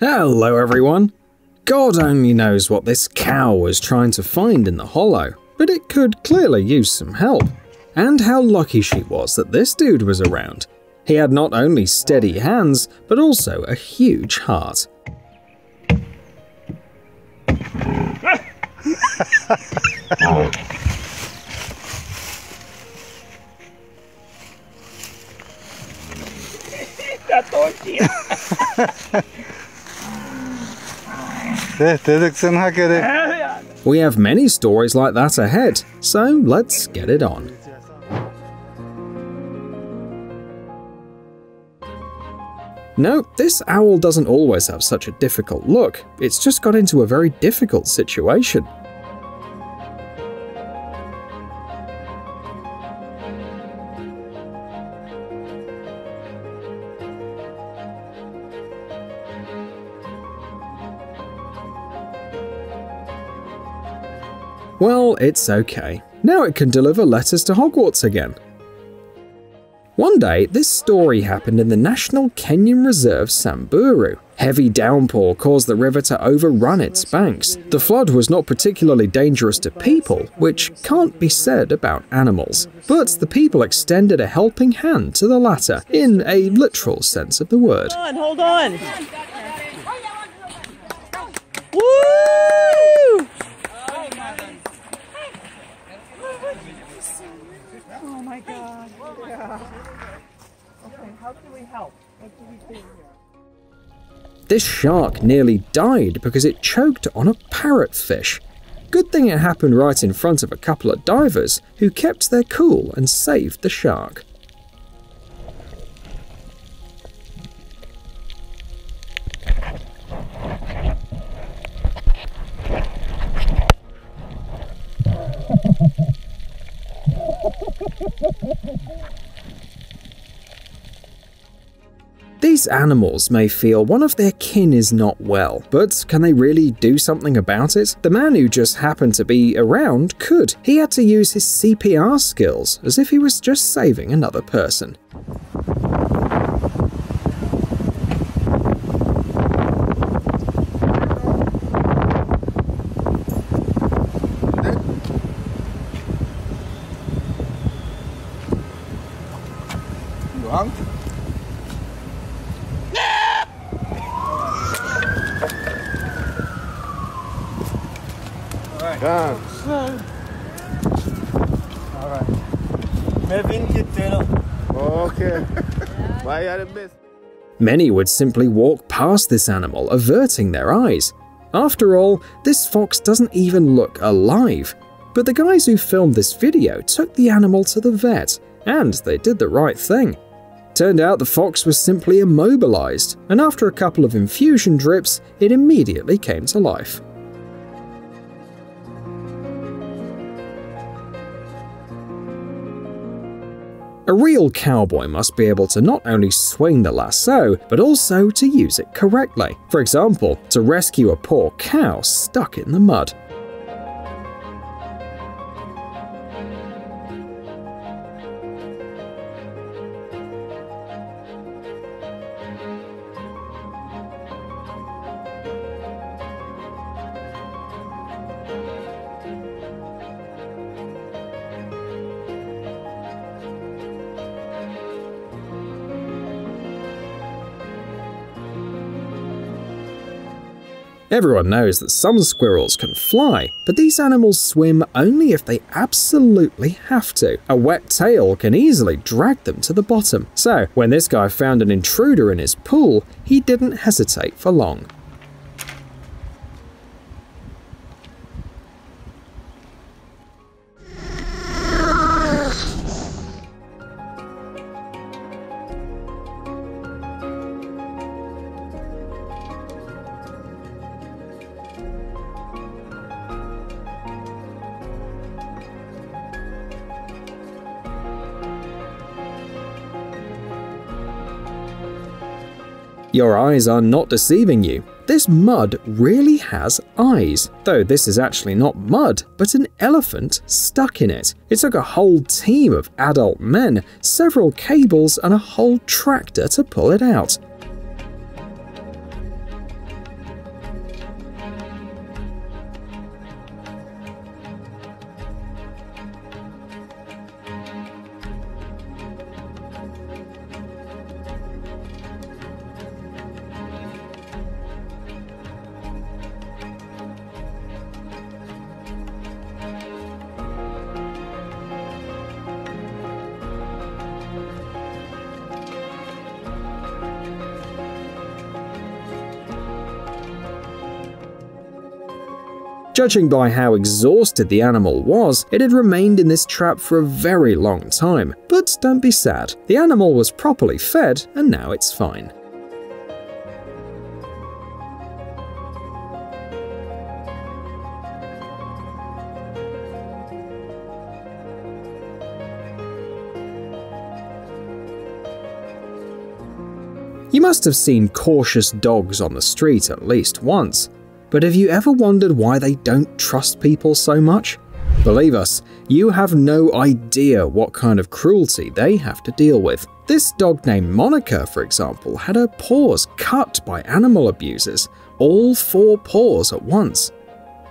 Hello everyone! God only knows what this cow was trying to find in the hollow, but it could clearly use some help. And how lucky she was that this dude was around. He had not only steady hands, but also a huge heart. We have many stories like that ahead, so let's get it on. No, this owl doesn't always have such a difficult look, it's just got into a very difficult situation. Well, it's okay. Now it can deliver letters to Hogwarts again. One day, this story happened in the National Kenyan Reserve Samburu. Heavy downpour caused the river to overrun its banks. The flood was not particularly dangerous to people, which can't be said about animals. But the people extended a helping hand to the latter, in a literal sense of the word. Hold on! Woo! Oh my God. Yeah. Okay, how can we help? What do we do here? This shark nearly died because it choked on a parrotfish. Good thing it happened right in front of a couple of divers who kept their cool and saved the shark. These animals may feel one of their kin is not well, but can they really do something about it? The man who just happened to be around could. He had to use his CPR skills as if he was just saving another person. Many would simply walk past this animal, averting their eyes. After all, this fox doesn't even look alive. But the guys who filmed this video took the animal to the vet, and they did the right thing. Turned out the fox was simply immobilized, and after a couple of infusion drips, it immediately came to life. A real cowboy must be able to not only swing the lasso, but also to use it correctly. For example, to rescue a poor cow stuck in the mud. Everyone knows that some squirrels can fly, but these animals swim only if they absolutely have to. A wet tail can easily drag them to the bottom. So, when this guy found an intruder in his pool, he didn't hesitate for long. Your eyes are not deceiving you. This mud really has eyes, though this is actually not mud, but an elephant stuck in it. It took a whole team of adult men, several cables, and a whole tractor to pull it out. Judging by how exhausted the animal was, it had remained in this trap for a very long time. But don't be sad, the animal was properly fed and now it's fine. You must have seen cautious dogs on the street at least once, but have you ever wondered why they don't trust people so much? Believe us, you have no idea what kind of cruelty they have to deal with. This dog named Monica, for example, had her paws cut by animal abusers, all 4 paws at once.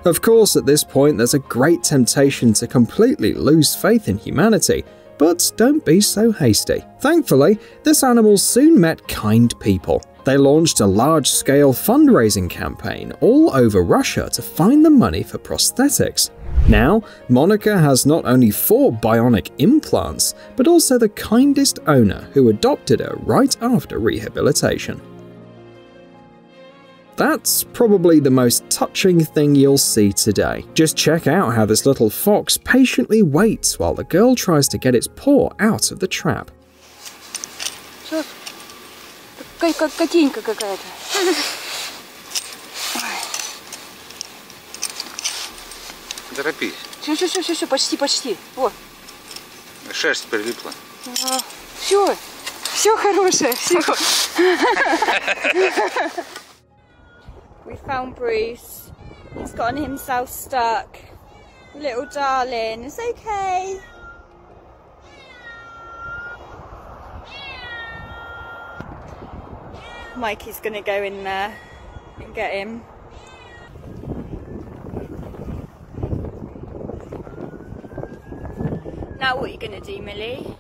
Of course, at this point there's a great temptation to completely lose faith in humanity, but don't be so hasty. Thankfully, this animal soon met kind people. They launched a large-scale fundraising campaign all over Russia to find the money for prosthetics. Now, Monica has not only 4 bionic implants, but also the kindest owner who adopted her right after rehabilitation. That's probably the most touching thing you'll see today. Just check out how this little fox patiently waits while the girl tries to get its paw out of the trap. Котенька какая-то. Торопись. Все, почти. Вот. Шерсть прилипла. Все хорошее, все. We found Bruce. He's gotten himself stuck. Little darling, it's okay. Mikey's gonna go in there and get him. Now what are you gonna do, Millie?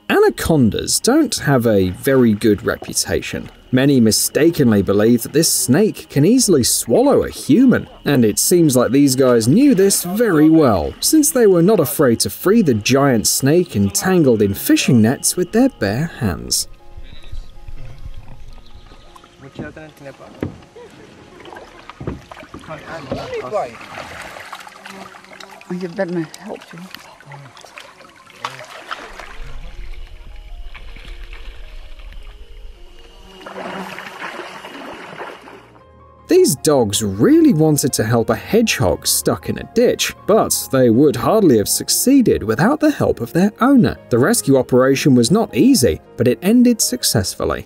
Anacondas don't have a very good reputation. Many mistakenly believe that this snake can easily swallow a human, and it seems like these guys knew this very well, since they were not afraid to free the giant snake entangled in fishing nets with their bare hands. That may help you. These dogs really wanted to help a hedgehog stuck in a ditch, but they would hardly have succeeded without the help of their owner. The rescue operation was not easy, but it ended successfully.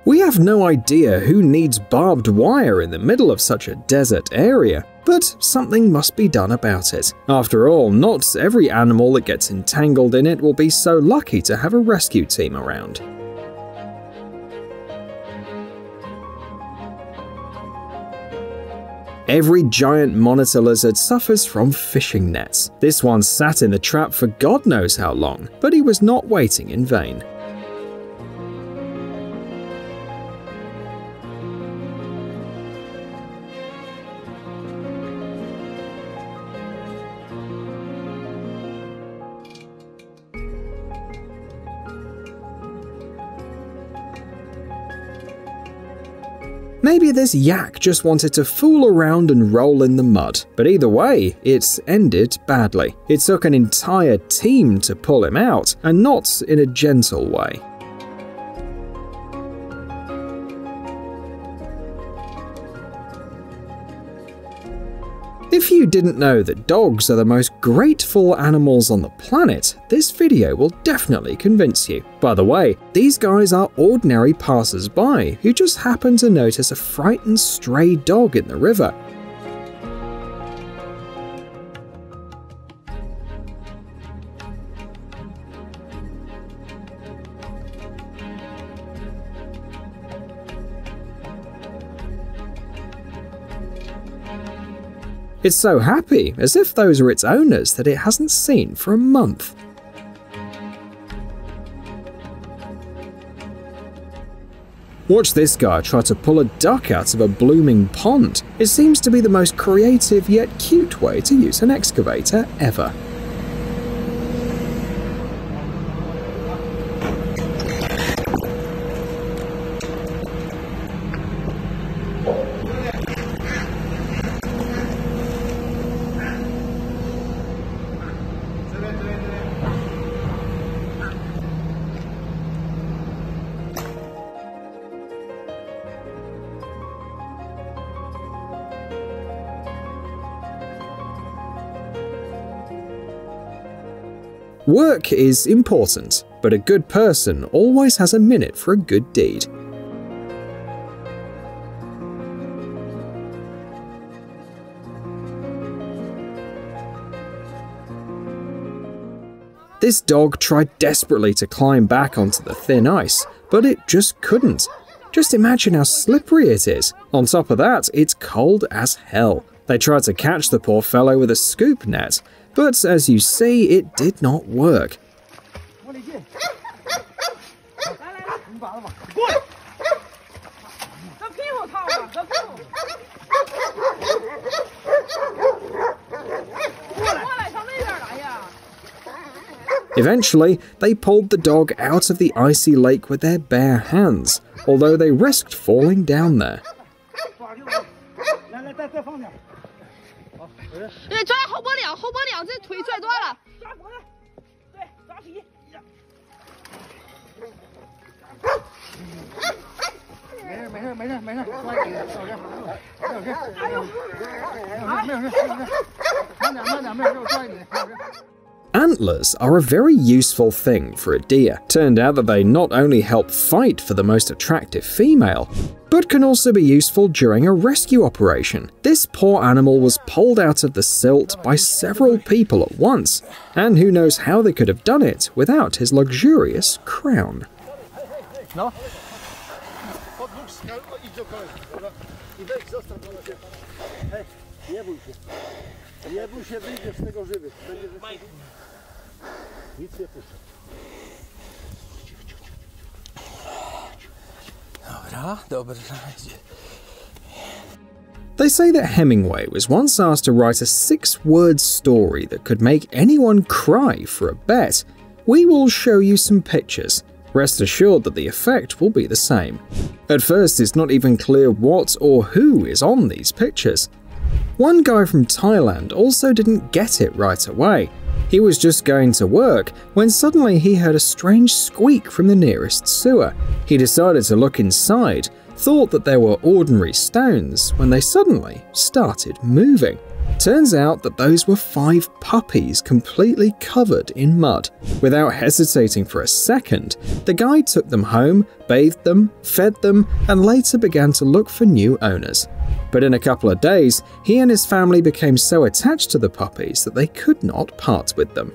We have no idea who needs barbed wire in the middle of such a desert area, but something must be done about it. After all, not every animal that gets entangled in it will be so lucky to have a rescue team around. Every giant monitor lizard suffers from fishing nets. This one sat in the trap for God knows how long, but he was not waiting in vain. Maybe this yak just wanted to fool around and roll in the mud, but either way, it ended badly. It took an entire team to pull him out, and not in a gentle way. If you didn't know that dogs are the most grateful animals on the planet, this video will definitely convince you. By the way, these guys are ordinary passers-by who just happen to notice a frightened stray dog in the river. It's so happy, as if those are its owners that it hasn't seen for a month. Watch this guy try to pull a duck out of a blooming pond. It seems to be the most creative yet cute way to use an excavator ever. Work is important, but a good person always has a minute for a good deed. This dog tried desperately to climb back onto the thin ice, but it just couldn't. Just imagine how slippery it is. On top of that, it's cold as hell. They tried to catch the poor fellow with a scoop net, but as you see, it did not work. Eventually, they pulled the dog out of the icy lake with their bare hands, although they risked falling down there. Antlers are a very useful thing for a deer. Turned out that they not only help fight for the most attractive female, but can also be useful during a rescue operation. This poor animal was pulled out of the silt by several people at once, and who knows how they could have done it without his luxurious crown. No. They say that Hemingway was once asked to write a 6-word story that could make anyone cry for a bet. We will show you some pictures. Rest assured that the effect will be the same. At first, it's not even clear what or who is on these pictures. One guy from Thailand also didn't get it right away. He was just going to work when suddenly he heard a strange squeak from the nearest sewer. He decided to look inside, thought that there were ordinary stones when they suddenly started moving. Turns out that those were 5 puppies completely covered in mud. Without hesitating for a second, the guy took them home, bathed them, fed them, and later began to look for new owners. But in a couple of days, he and his family became so attached to the puppies that they could not part with them.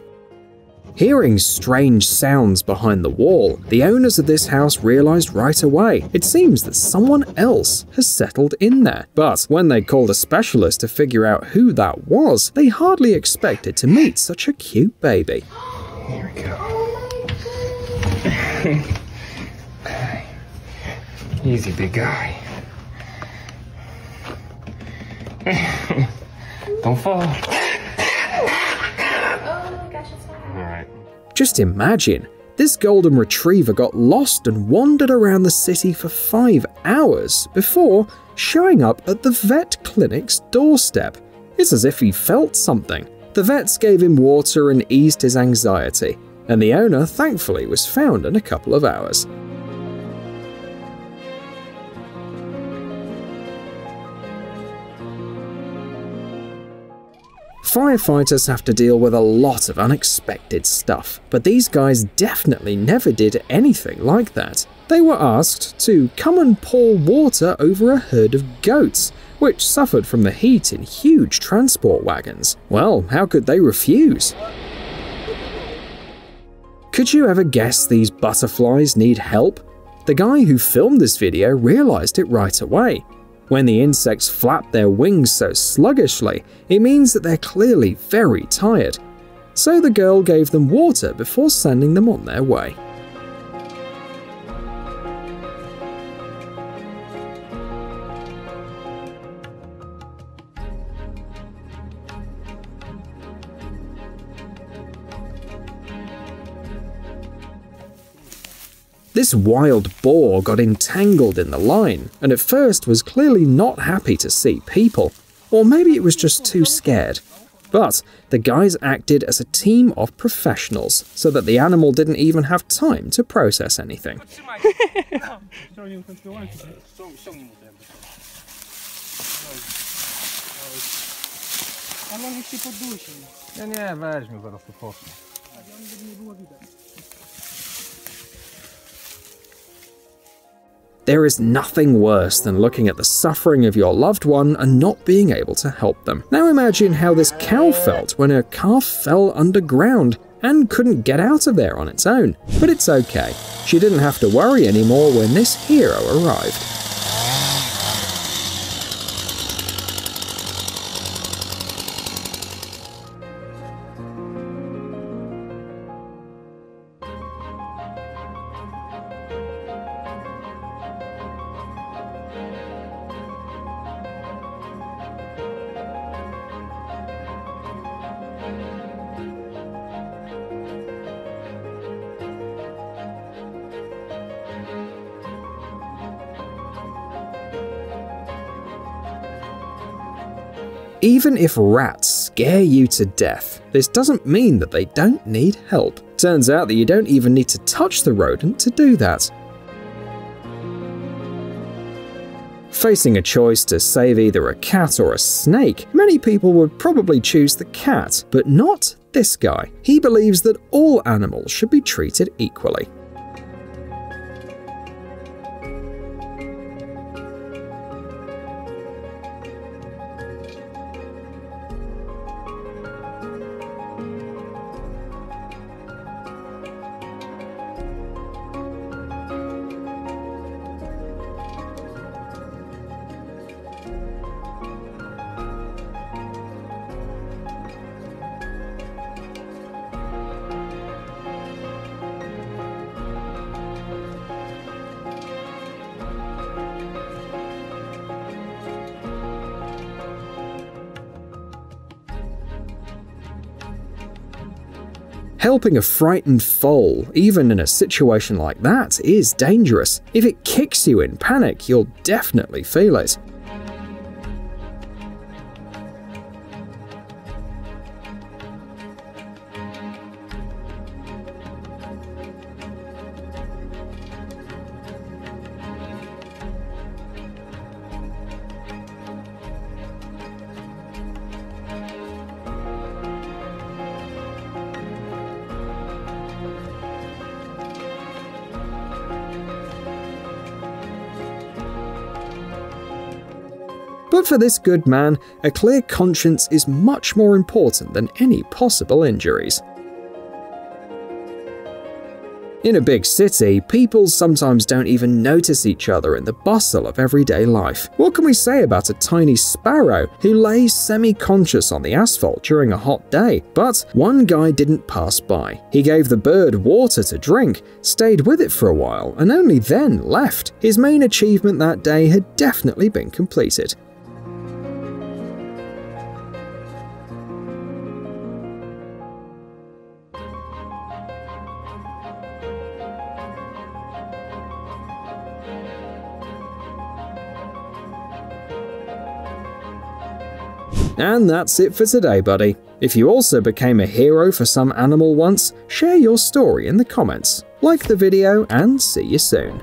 Hearing strange sounds behind the wall, the owners of this house realized right away it seems that someone else has settled in there. But when they called a specialist to figure out who that was, they hardly expected to meet such a cute baby. Here we go. Easy, big guy. Don't fall. Just imagine, this golden retriever got lost and wandered around the city for 5 hours before showing up at the vet clinic's doorstep. It's as if he felt something. The vets gave him water and eased his anxiety, and the owner thankfully was found in a couple of hours. Firefighters have to deal with a lot of unexpected stuff, but these guys definitely never did anything like that. They were asked to come and pour water over a herd of goats, which suffered from the heat in huge transport wagons. Well, how could they refuse? Could you ever guess these butterflies need help? The guy who filmed this video realized it right away. When the insects flap their wings so sluggishly, it means that they're clearly very tired. So the girl gave them water before sending them on their way. This wild boar got entangled in the line, and at first was clearly not happy to see people. Or maybe it was just too scared. But the guys acted as a team of professionals, so that the animal didn't even have time to process anything. There is nothing worse than looking at the suffering of your loved one and not being able to help them. Now imagine how this cow felt when her calf fell underground and couldn't get out of there on its own. But it's okay. She didn't have to worry anymore when this hero arrived. Even if rats scare you to death, this doesn't mean that they don't need help. Turns out that you don't even need to touch the rodent to do that. Facing a choice to save either a cat or a snake, many people would probably choose the cat, but not this guy. He believes that all animals should be treated equally. Helping a frightened foal, even in a situation like that, is dangerous. If it kicks you in panic, you'll definitely feel it. But for this good man, a clear conscience is much more important than any possible injuries. In a big city, people sometimes don't even notice each other in the bustle of everyday life. What can we say about a tiny sparrow who lays semi-conscious on the asphalt during a hot day? But one guy didn't pass by. He gave the bird water to drink, stayed with it for a while, and only then left. His main achievement that day had definitely been completed. And that's it for today, buddy. If you also became a hero for some animal once, share your story in the comments. Like the video and see you soon.